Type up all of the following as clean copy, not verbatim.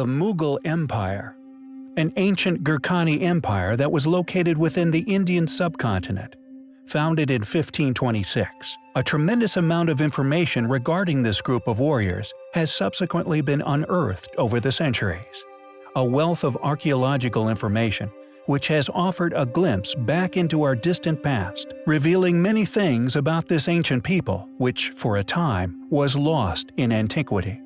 the Mughal Empire, an ancient Gurkhani empire that was located within the Indian subcontinent. Founded in 1526, a tremendous amount of information regarding this group of warriors has subsequently been unearthed over the centuries. A wealth of archaeological information which has offered a glimpse back into our distant past, revealing many things about this ancient people which, for a time, was lost in antiquity.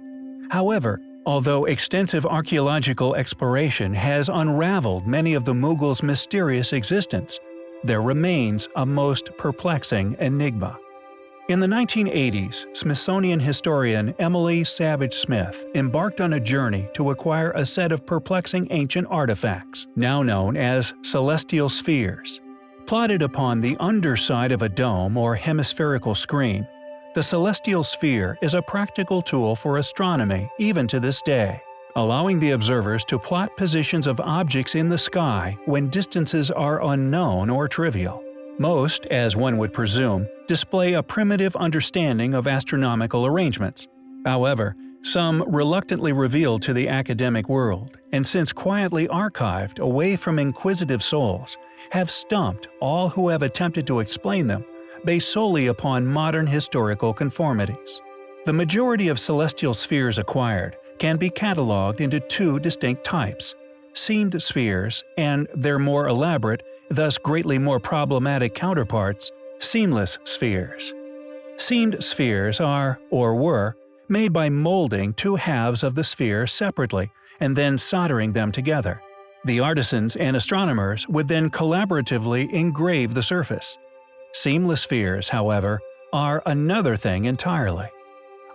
However, although extensive archaeological exploration has unraveled many of the Mughals' mysterious existence, there remains a most perplexing enigma. In the 1980s, Smithsonian historian Emily Savage Smith embarked on a journey to acquire a set of perplexing ancient artifacts, now known as celestial spheres. Plotted upon the underside of a dome or hemispherical screen, the celestial sphere is a practical tool for astronomy even to this day, allowing the observers to plot positions of objects in the sky when distances are unknown or trivial. Most, as one would presume, display a primitive understanding of astronomical arrangements. However, some reluctantly revealed to the academic world, and since quietly archived away from inquisitive souls, have stumped all who have attempted to explain them based solely upon modern historical conformities. The majority of celestial spheres acquired can be cataloged into two distinct types: seamed spheres and their more elaborate, thus greatly more problematic counterparts, seamless spheres. Seamed spheres are, or were, made by molding two halves of the sphere separately and then soldering them together. The artisans and astronomers would then collaboratively engrave the surface. Seamless spheres, however, are another thing entirely.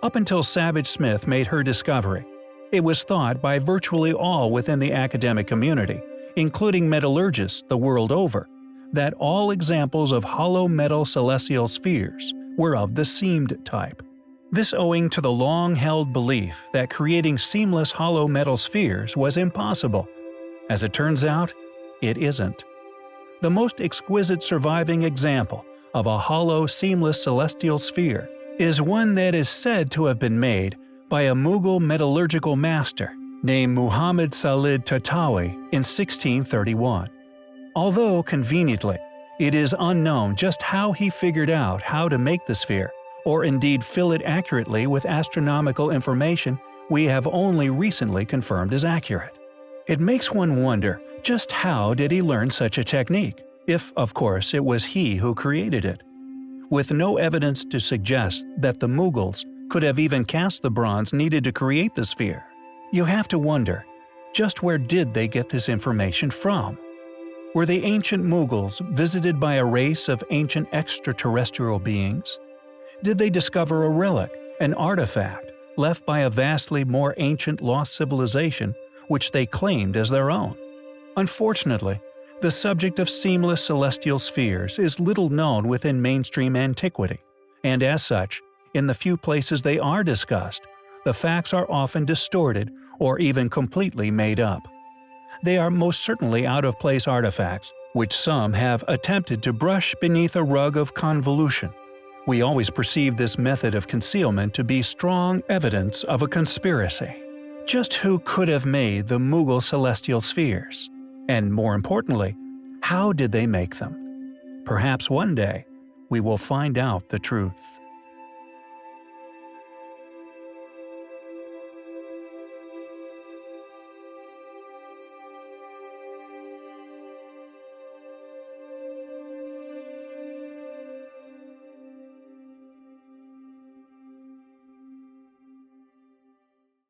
Up until Savage Smith made her discovery, it was thought by virtually all within the academic community, including metallurgists the world over, that all examples of hollow metal celestial spheres were of the seamed type. This owing to the long-held belief that creating seamless hollow metal spheres was impossible. As it turns out, it isn't. The most exquisite surviving example of a hollow seamless celestial sphere is one that is said to have been made by a Mughal metallurgical master named Muhammad Salid Tatawi in 1631. Although, conveniently, it is unknown just how he figured out how to make the sphere, or indeed fill it accurately with astronomical information we have only recently confirmed as accurate. It makes one wonder just how did he learn such a technique, if, of course, it was he who created it. With no evidence to suggest that the Mughals could have even cast the bronze needed to create the sphere, you have to wonder, just where did they get this information from? Were the ancient Mughals visited by a race of ancient extraterrestrial beings? Did they discover a relic, an artifact, left by a vastly more ancient lost civilization which they claimed as their own? Unfortunately, the subject of seamless celestial spheres is little known within mainstream antiquity, and as such, in the few places they are discussed, the facts are often distorted or even completely made up. They are most certainly out-of-place artifacts, which some have attempted to brush beneath a rug of convolution. We always perceive this method of concealment to be strong evidence of a conspiracy. Just who could have made the Mughal celestial spheres? And more importantly, how did they make them? Perhaps one day, we will find out the truth.